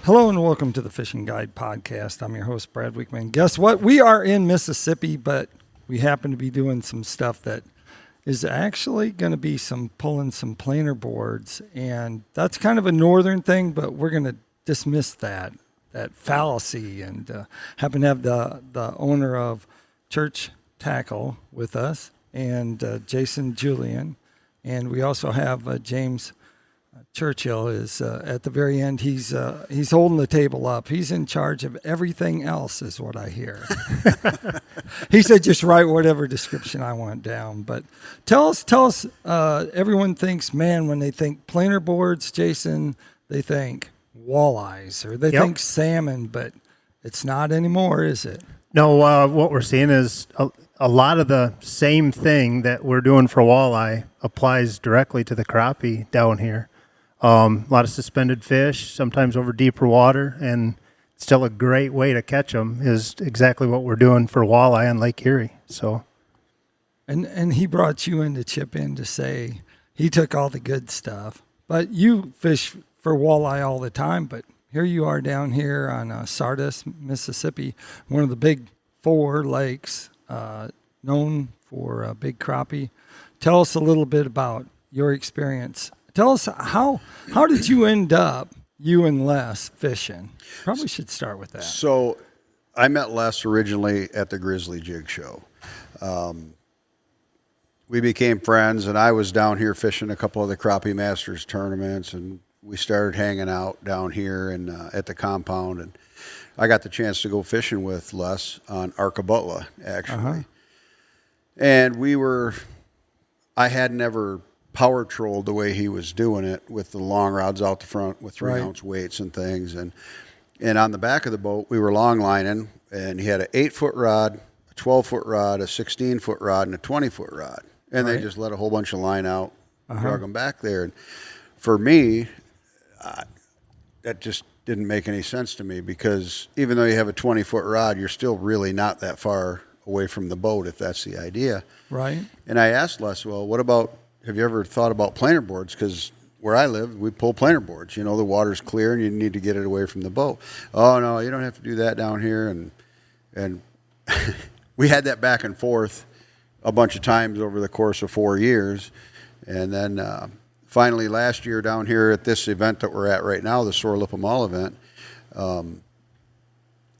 Hello and welcome to the Fishing Guide Podcast. I'm your host, Brad Wiegmann. Guess what? We are in Mississippi, but we happen to be doing some stuff that is actually going to be pulling some planer boards. And that's kind of a northern thing, but we're going to dismiss that fallacy, and happen to have the owner of Church Tackle with us, and Jason Julien. And we also have James Churchill is at the very end. He's holding the table up. He's in charge of everything else, is what I hear. He said just write whatever description I want down. But tell us. Everyone thinks, man, when they think planer boards, Jason, they think walleyes or they think salmon, but it's not anymore, is it? No, what we're seeing is a lot of the same thing that we're doing for walleye applies directly to the crappie down here. A lot of suspended fish, sometimes over deeper water, and still a great way to catch them is exactly what we're doing for walleye on Lake Erie. So, and he brought you in to chip in to say he took all the good stuff, but you fish for walleye all the time. But here you are down here on Sardis, Mississippi, one of the big four lakes known for big crappie. Tell us a little bit about your experience. Tell us how did you end up, you and Les, fishing? Probably should start with that. So I met Les originally at the Grizzly Jig Show. We became friends, and I was down here fishing a couple of the Crappie Masters tournaments, and we started hanging out down here and at the compound. And I got the chance to go fishing with Les on Arkabutla, actually. And I had never power trolled the way he was doing it with the long rods out the front with 3-ounce weights and things. And on the back of the boat, we were long lining, and he had an 8-foot rod, a 12-foot rod, a 16-foot rod, and a 20-foot rod. And they just let a whole bunch of line out, drug them back there. And for me, that just didn't make any sense to me, because even though you have a 20-foot rod, you're still really not that far away from the boat, if that's the idea. Right. And I asked Les, well, have you ever thought about planer boards? Because where I live, we pull planer boards. You know, the water's clear and you need to get it away from the boat. Oh, no, you don't have to do that down here. And we had that back and forth a bunch of times over the course of 4 years. And then finally last year down here at this event that we're at right now, the Sore Lip 'em All event,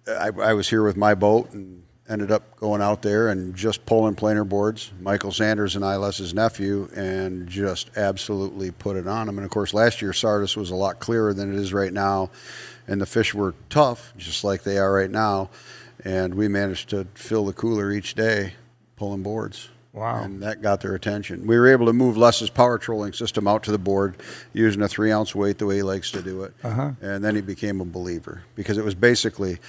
I was here with my boat and ended up going out there and just pulling planer boards, Michael Sanders and I, Les's nephew, and just absolutely put it on them. And, of course, last year Sardis was a lot clearer than it is right now, and the fish were tough, just like they are right now. And we managed to fill the cooler each day pulling boards. Wow. And that got their attention. We were able to move Les's power trolling system out to the board using a 3-ounce weight the way he likes to do it. And then he became a believer, because it was basically,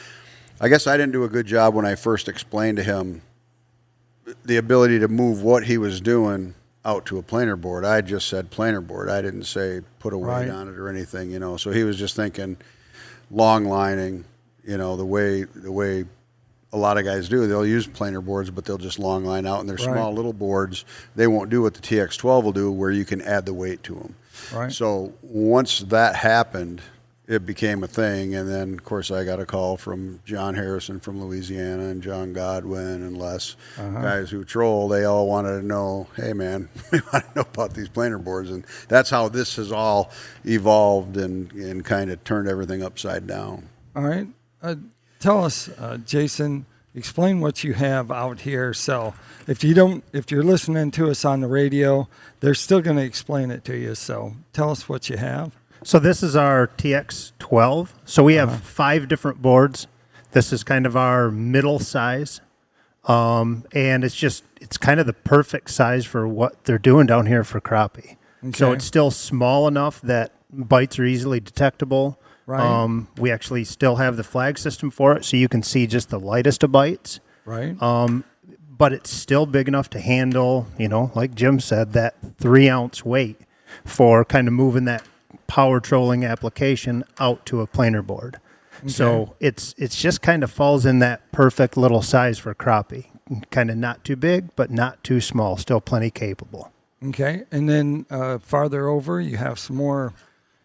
I guess I didn't do a good job when I first explained to him the ability to move what he was doing out to a planer board. I just said planer board. I didn't say put a weight on it or anything, you know. So he was just thinking long lining, you know, the way a lot of guys do. They'll use planer boards, but they'll just long line out, and they're small little boards. They won't do what the TX12 will do, where you can add the weight to them. Right. So once that happened, it became a thing. And then, of course, I got a call from John Harrison from Louisiana and John Godwin and Les, guys who troll. They all wanted to know, hey, man, we want to know about these planer boards. And that's how this has all evolved and kind of turned everything upside down. All right. Tell us, Jason, explain what you have out here. So if you're listening to us on the radio, they're still going to explain it to you. So tell us what you have. So this is our TX12. So we have 5 different boards. This is kind of our middle size. And it's kind of the perfect size for what they're doing down here for crappie. Okay. So it's still small enough that bites are easily detectable. Right. We actually still have the flag system for it, so you can see just the lightest of bites. Right. But it's still big enough to handle, you know, like Jim said, that 3-ounce weight for kind of moving that power trolling application out to a planer board. Okay. So it's just kind of falls in that perfect little size for crappie. Kind of not too big, but not too small. Still plenty capable. Okay. And then farther over, you have some more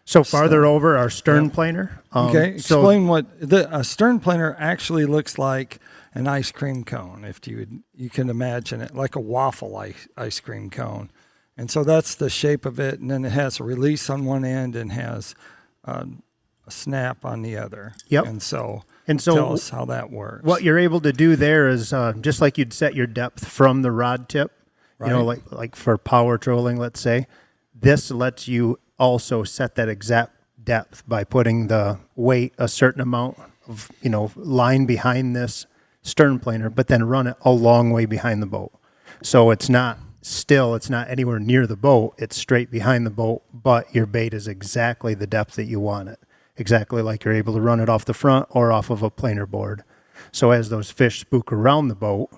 So farther over, our stern planer. Okay, explain what a stern planer actually looks like. An ice cream cone, if you can imagine it, like a waffle ice cream cone. And so that's the shape of it, and then it has a release on one end and has a snap on the other. Yep. And so tell us how that works. What you're able to do there is just like you'd set your depth from the rod tip, Right. you know, like for power trolling, let's say. This lets you also set that exact depth by putting the weight a certain amount of, line behind this stern planer, but then run it a long way behind the boat. So it's not anywhere near the boat. It's straight behind the boat, but your bait is exactly the depth that you want it. Exactly like you're able to run it off the front or off of a planer board. So as those fish spook around the boat,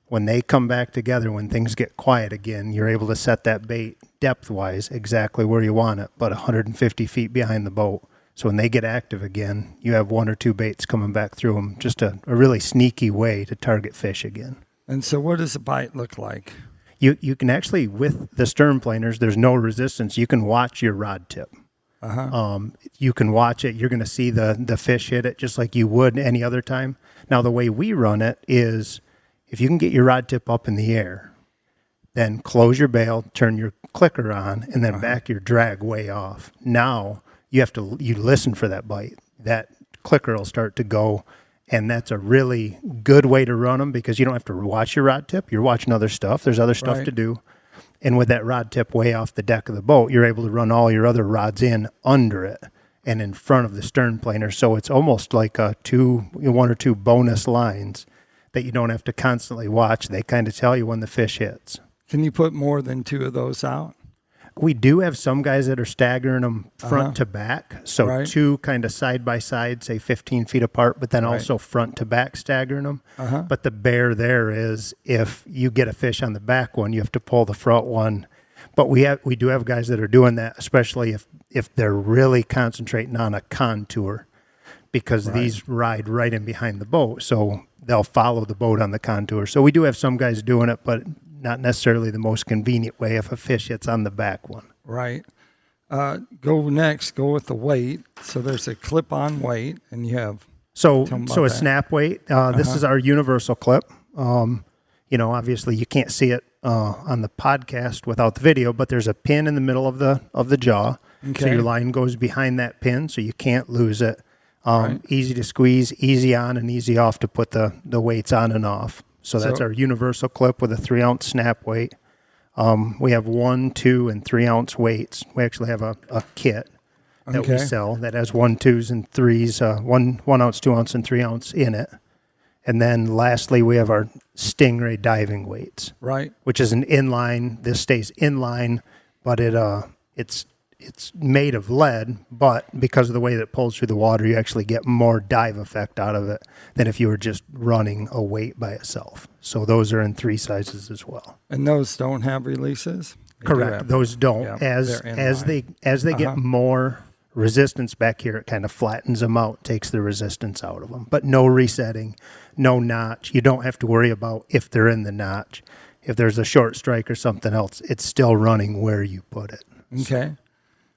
when they come back together, when things get quiet again, you're able to set that bait depth-wise exactly where you want it, but 150 feet behind the boat. So when they get active again, you have one or two baits coming back through them. Just a really sneaky way to target fish again. And so what does a bite look like? You can actually, with the stern planers, there's no resistance. You can watch your rod tip. You can watch it. You're going to see the fish hit it just like you would any other time. Now, the way we run it is if you can get your rod tip up in the air, then close your bail, turn your clicker on, and then back your drag way off. Now, you listen for that bite. That clicker will start to go, and that's a really good way to run them because you don't have to watch your rod tip. You're watching other stuff. There's other stuff to do. And with that rod tip way off the deck of the boat, you're able to run all your other rods in under it and in front of the stern planer. So it's almost like one or two bonus lines that you don't have to constantly watch. They kind of tell you when the fish hits. Can you put more than two of those out? We do have some guys that are staggering them front to back. So two kind of side by side, say 15 feet apart, but then also front to back staggering them. But the bear there is if you get a fish on the back one, you have to pull the front one. But we do have guys that are doing that, especially if they're really concentrating on a contour because these ride right in behind the boat. So they'll follow the boat on the contour. So we do have some guys doing it, but not necessarily the most convenient way if a fish hits on the back one. Right. Go with the weight. So there's a clip-on weight, and you have... So a snap weight. This is our universal clip. Obviously you can't see it on the podcast without the video, but there's a pin in the middle of the jaw. Okay. So your line goes behind that pin, so you can't lose it. Easy to squeeze, easy on and easy off to put the weights on and off. So that's our universal clip with a 3-ounce snap weight. We have 1, 2, and 3-ounce weights. We actually have a kit that we sell that has 1, 2s, and 3s, 1 ounce, 2 ounce, and 3 ounce in it. And then lastly, we have our Stingray diving weights, which is an inline. This stays inline, but it's made of lead, but because of the way that it pulls through the water, you actually get more dive effect out of it than if you were just running a weight by itself. So those are in 3 sizes as well. And those don't have releases? Correct. Those don't. Yeah, as they get more resistance back here, it kind of flattens them out, takes the resistance out of them. But no resetting, no notch. You don't have to worry about if they're in the notch. If there's a short strike or something else, it's still running where you put it. Okay.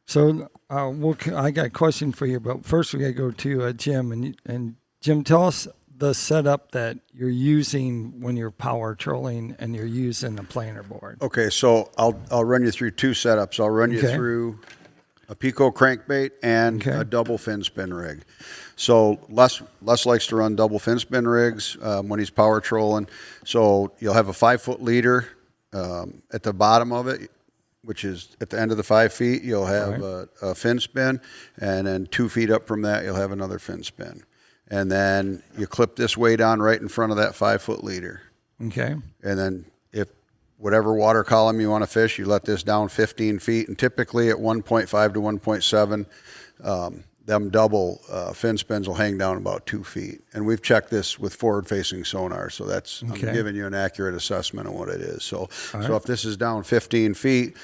So I got a question for you, but first we got to go to Jim. And Jim, tell us the setup that you're using when you're power trolling and you're using the planer board. Okay, so I'll run you through 2 setups. I'll run you through a PICO crankbait and a double fin spin rig. So Les likes to run double fin spin rigs when he's power trolling. So you'll have a 5-foot leader at the bottom of it, which is at the end of the 5 feet. You'll have a fin spin, and then 2 feet up from that, you'll have another fin spin. And then you clip this weight on right in front of that 5-foot leader. Okay. And then if whatever water column you want to fish, you let this down 15 feet. And typically at 1.5 to 1.7, them double fin spins will hang down about 2 feet. And we've checked this with forward-facing sonar, so that's I'm giving you an accurate assessment of what it is. So if this is down 15 feet,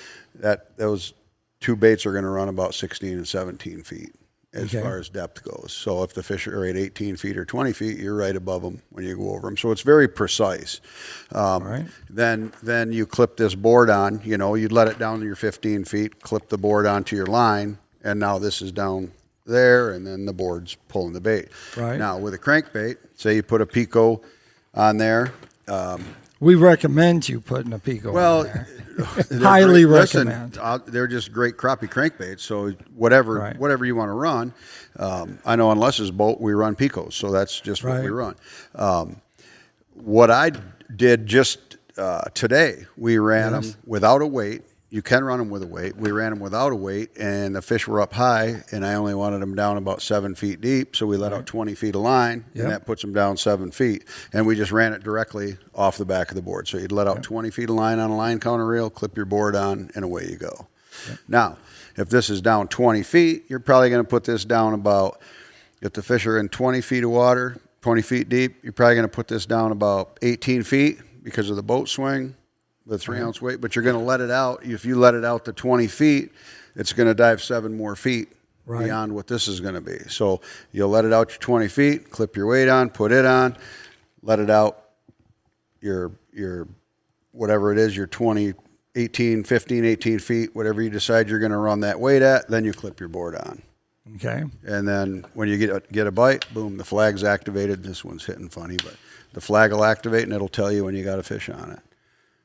those 2 baits are going to run about 16 and 17 feet as far as depth goes. So if the fish are at 18 feet or 20 feet, you're right above them when you go over them. So it's very precise. Then you clip this board on. You'd let it down to your 15 feet, clip the board onto your line, and now this is down there, and then the board's pulling the bait. Right. Now, with a crankbait, say you put a PICO on there. We recommend you putting a PICO Well, on there. they're Highly great. Listen, recommend. they're just great crappie crankbaits. So whatever you want to run. I know on Les's boat we run PICOs, so that's just what we run. What I did just today, we ran them without a weight. You can run them with a weight. We ran them without a weight, and the fish were up high, and I only wanted them down about 7 feet deep, so we let out 20 feet of line, and that puts them down 7 feet. And we just ran it directly off the back of the board. So you'd let out 20 feet of line on a line counter reel, clip your board on, and away you go. Now, if this is down 20 feet, you're probably going to put this down about, if the fish are in 20 feet of water, 20 feet deep, you're probably going to put this down about 18 feet because of the boat swing. The 3-ounce weight, but you're going to let it out. If you let it out to 20 feet, it's going to dive 7 more feet beyond what this is going to be. So you'll let it out your 20 feet, clip your weight on, put it on, let it out your whatever it is, your 20, 18, 15, 18 feet, whatever you decide you're going to run that weight at, then you clip your board on. Okay. And then when you get a bite, boom, the flag's activated. This one's hitting funny, but the flag will activate and it'll tell you when you got a fish on it.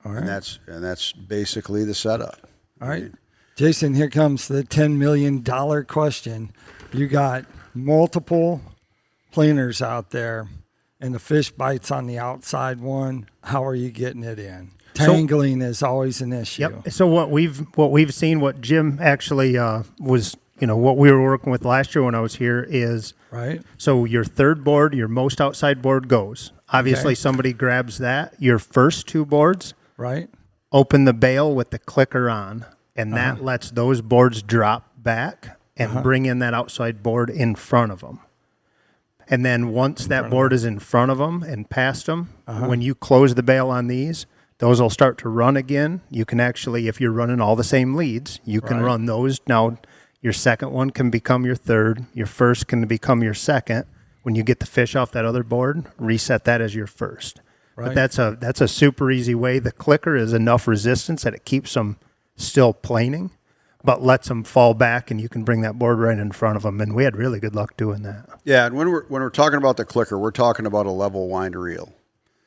All right. And that's basically the setup. All right. Jason, here comes the $10 million question. You got multiple planers out there, and the fish bites on the outside one. How are you getting it in? Tangling is always an issue. Yep. So what we've seen, what Jim actually was, what we were working with last year when I was here is, right. So your third board, your most outside board goes. Obviously, somebody grabs that. Your first 2 boards. Right. Open the bail with the clicker on, and that lets those boards drop back and bring in that outside board in front of them. And then once that board is in front of them and past them, when you close the bail on these, those will start to run again. You can actually, if you're running all the same leads, you can run those. Now, your second one can become your third. Your first can become your second. When you get the fish off that other board, reset that as your first. But that's a super easy way. The clicker is enough resistance that it keeps them still planing, but lets them fall back, and you can bring that board right in front of them. And we had really good luck doing that. Yeah, and when we're talking about the clicker, we're talking about a level wind reel.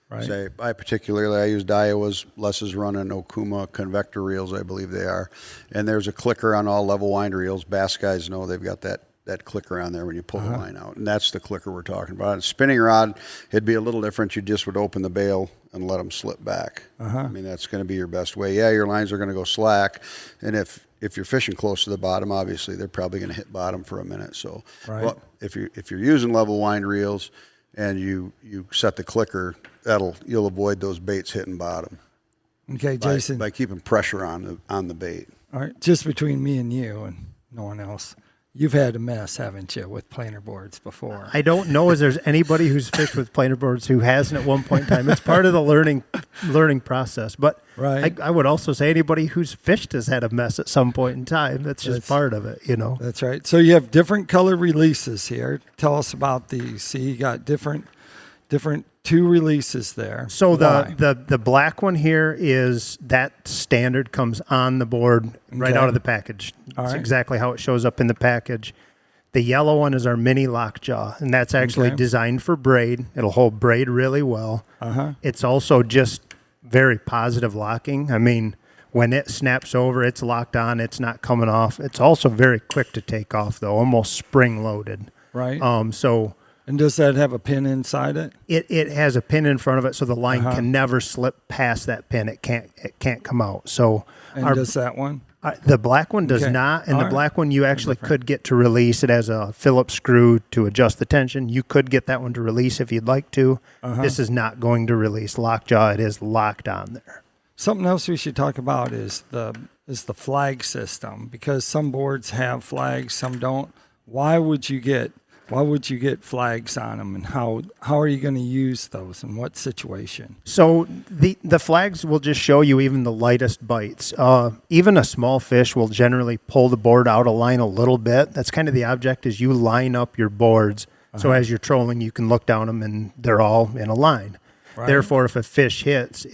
Right. Say, I used Iowa's. Les is running Okuma convector reels, I believe they are. And there's a clicker on all level wind reels. Bass guys know they've got that clicker on there when you pull the line out. And that's the clicker we're talking about. On a spinning rod, it'd be a little different. You just would open the bail and let them slip back. I mean, that's going to be your best way. Yeah, your lines are going to go slack. And if you're fishing close to the bottom, obviously, they're probably going to hit bottom for a minute. So well, if you're using level wind reels and you set the clicker, you'll avoid those baits hitting bottom. Okay, Jason. By keeping pressure on the bait. All right, just between me and you and no one else. You've had a mess, haven't you, with planer boards before? I don't know if there's anybody who's fished with planer boards who hasn't at one point in time. It's part of the learning process. But I would also say anybody who's fished has had a mess at some point in time. That's just part of it, That's right. So you have different color releases here. Tell us about these. See, you got different 2 releases there. So the black one here is that standard comes on the board right out of the package. That's exactly how it shows up in the package. The yellow one is our mini lockjaw, and that's actually designed for braid. It'll hold braid really well. It's also just very positive locking. I mean, when it snaps over, it's locked on. It's not coming off. It's also very quick to take off, though, almost spring-loaded. Right. And does that have a pin inside it? It has a pin in front of it, so the line can never slip past that pin. It can't come out. So, does that one? The black one does not, and the black one you actually could get to release. It has a Phillips screw to adjust the tension. You could get that one to release if you'd like to. This is not going to release lockjaw. It is locked on there. Something else we should talk about is the flag system, because some boards have flags, some don't. Why would you get flags on them, and how are you going to use those in what situation? So the flags will just show you even the lightest bites. Even a small fish will generally pull the board out of line a little bit. That's kind of the object, is you line up your boards. So as you're trolling, you can look down them and they're all in a line. Right. Therefore, if a fish hits,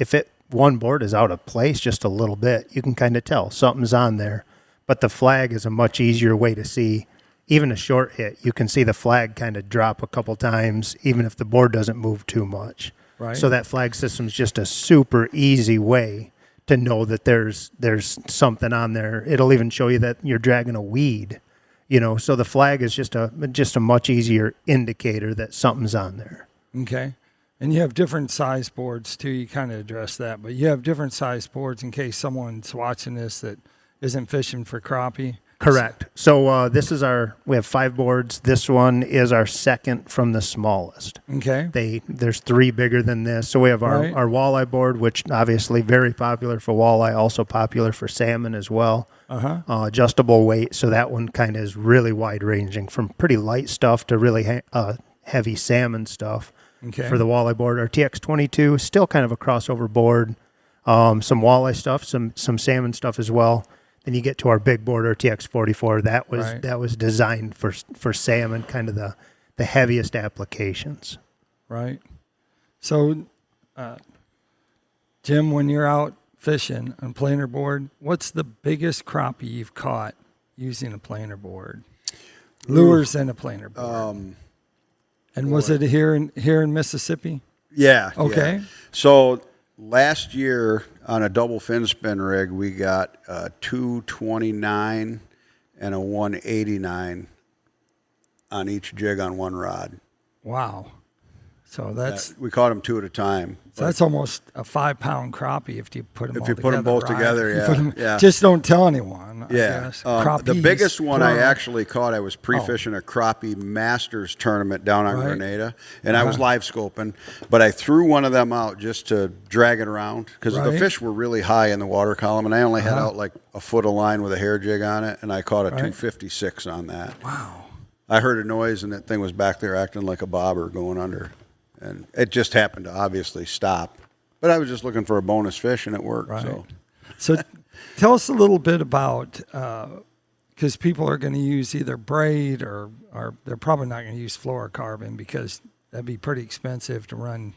one board is out of place just a little bit, you can kind of tell something's on there. but the flag is a much easier way to see. Even a short hit, you can see the flag kind of drop a couple times, even if the board doesn't move too much. Right. So that flag system is just a super easy way to know that there's something on there. It'll even show you that you're dragging a weed, So the flag is just a much easier indicator that something's on there. Okay. And you have different size boards too. You kind of addressed that, but you have different size boards in case someone's watching this that isn't fishing for crappie. Correct. So we have 5 boards. This one is our second from the smallest. Okay. There's 3 bigger than this. So we have our walleye board, which obviously very popular for walleye, also popular for salmon as well. Adjustable weight. So that one kind of is really wide ranging from pretty light stuff to really heavy salmon stuff. Okay. For the walleye board. Our TX22 still kind of a crossover board. Some walleye stuff, some salmon stuff as well. Then you get to our big board, our TX44. That was designed for salmon, kind of the heaviest applications. Right. So, Jim, when you're out fishing on a planer board, what's the biggest crappie you've caught using a planer board? Lures and a planer board. And was it here in Mississippi? Yeah. Okay. Yeah. So last year on a double fin spin rig, we got a 229 and a 189 on each jig on one rod. Wow. So we caught them 2 at a time. So that's almost a 5-pound crappie if you put them all together. If you put them both together, yeah. Just don't tell anyone. Yeah. The biggest one I actually caught, I was pre-fishing a crappie Masters tournament down on Grenada, and I was live scoping, but I threw one of them out just to drag it around because the fish were really high in the water column, and I only had out like a foot of line with a hair jig on it, and I caught a 256 on that. Wow. I heard a noise, and that thing was back there acting like a bobber going under. And it just happened to obviously stop. But I was just looking for a bonus fish, and it worked. Right. So tell us a little bit about, because people are going to use either braid or they're probably not going to use fluorocarbon because that'd be pretty expensive to run,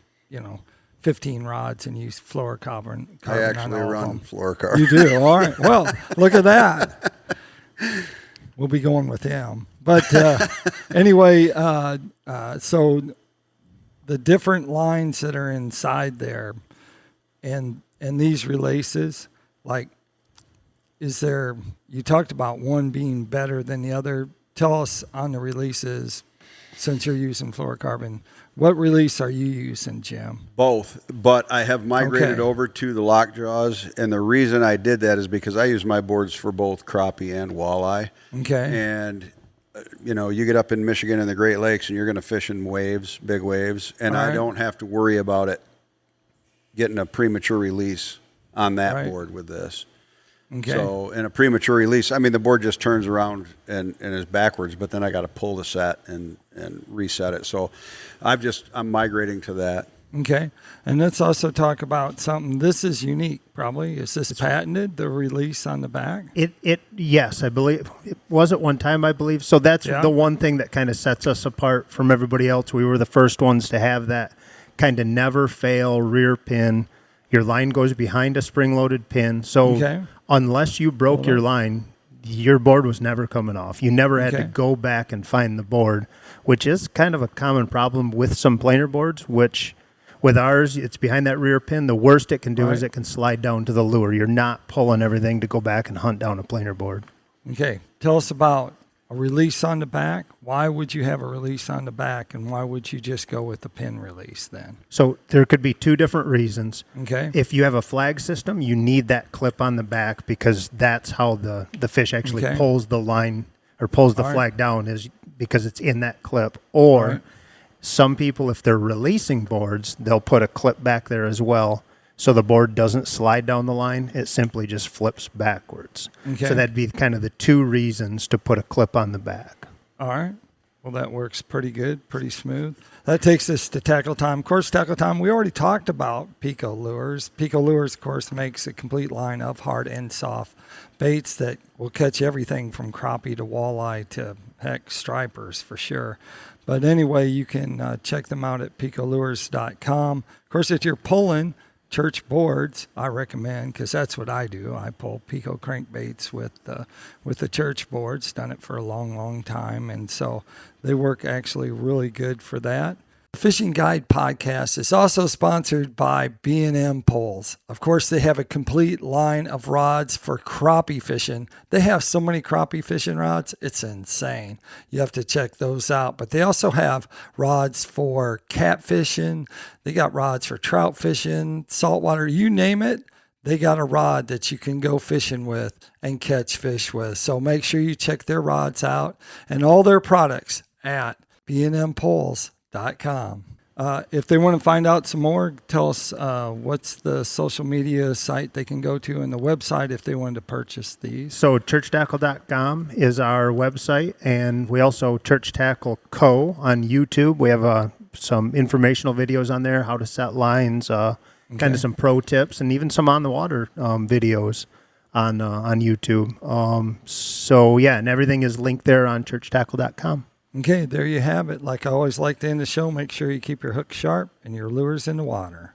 15 rods and use fluorocarbon. I actually run fluorocarbon. You do? All right. Well, look at that. We'll be going with them. But anyway, so the different lines that are inside there and these releases, like, you talked about one being better than the other. Tell us on the releases, since you're using fluorocarbon, what release are you using, Jim? Both, but I have migrated over to the lockjaws, and the reason I did that is because I use my boards for both crappie and walleye. Okay. And you get up in Michigan in the Great Lakes and you're going to fish in waves, big waves, and I don't have to worry about it getting a premature release on that board with this. Okay. So in a premature release, the board just turns around and is backwards, but then I got to pull the set and reset it. So I'm migrating to that. Okay. And let's also talk about something. This is unique, probably. Is this patented, the release on the back? Yes, I believe. It was at one time, I believe. So that's the one thing that kind of sets us apart from everybody else. We were the first ones to have that kind of never fail rear pin. Your line goes behind a spring-loaded pin. So unless you broke your line, your board was never coming off. You never had to go back and find the board, which is kind of a common problem with some planer boards, which... With ours, it's behind that rear pin. The worst it can do is it can slide down to the lure. You're not pulling everything to go back and hunt down a planer board. Okay. Tell us about a release on the back. Why would you have a release on the back, and why would you just go with the pin release then? So there could be 2 different reasons. Okay. If you have a flag system, you need that clip on the back because that's how the fish actually pulls the line or pulls the flag down, is because it's in that clip. Or... Some people, if they're releasing boards, they'll put a clip back there as well, so the board doesn't slide down the line. It simply just flips backwards. Okay. So that'd be kind of the 2 reasons to put a clip on the back. All right. Well, that works pretty good, pretty smooth. That takes us to tackle time. Of course, tackle time, we already talked about PICO lures. PICO lures, of course, makes a complete line of hard and soft baits that will catch everything from crappie to walleye to, heck, stripers for sure. But anyway, you can check them out at picolures.com. Of course, if you're pulling, church boards, I recommend, because that's what I do. I pull PICO crankbaits with the church boards. Done it for a long, long time, and so they work actually really good for that. The Fishing Guide podcast is also sponsored by B&M Poles. Of course, they have a complete line of rods for crappie fishing. They have so many crappie fishing rods, it's insane. You have to check those out. But they also have rods for catfishing. They got rods for trout fishing, saltwater, you name it. They got a rod that you can go fishing with and catch fish with. So make sure you check their rods out and all their products at bnmpoles.com. If they want to find out some more, tell us what's the social media site they can go to and the website if they wanted to purchase these. So churchtackle.com is our website, and we also Church Tackle Co. on YouTube. We have some informational videos on there, how to set lines, kind of some pro tips, and even some on-the-water videos on YouTube. So, yeah, and everything is linked there on churchtackle.com. Okay, there you have it. Like I always like to end the show, make sure you keep your hook sharp and your lures in the water.